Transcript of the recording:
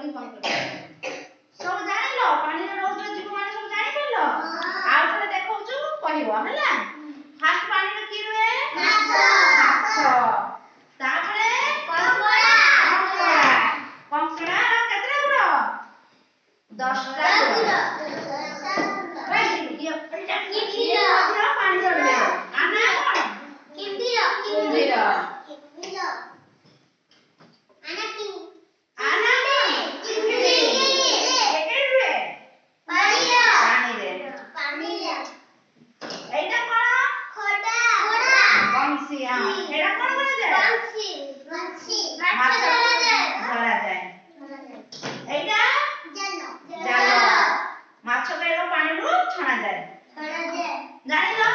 କହିକି ବନ୍ଦ କରିଦେବି। ସବୁ ଜାଣିଲ ପାଣିରେ ରହୁଥିବା ଜୀବମାନେ ସବୁ ଜାଣିପାରିଲ? ଆଉ ଥରେ ଦେଖଉଛୁ କହିବ ହେଲା। ଫାଷ୍ଟ ପାଣିରେ କି ରୁହେ? ମାଛ। ତାପରେ କଙ୍କଡା। କଙ୍କଡାର କେତେଟା ଗୋଡ଼? 10ଟା ଗୋଡ଼। ପାଣି ରହିଲେ ଆନା କଣ? କୁମ୍ଭୀର। ମାଛ ଖାଇବା ପାଣିରୁ ଛଣା ଯାଏ। ଜାଣିଲ?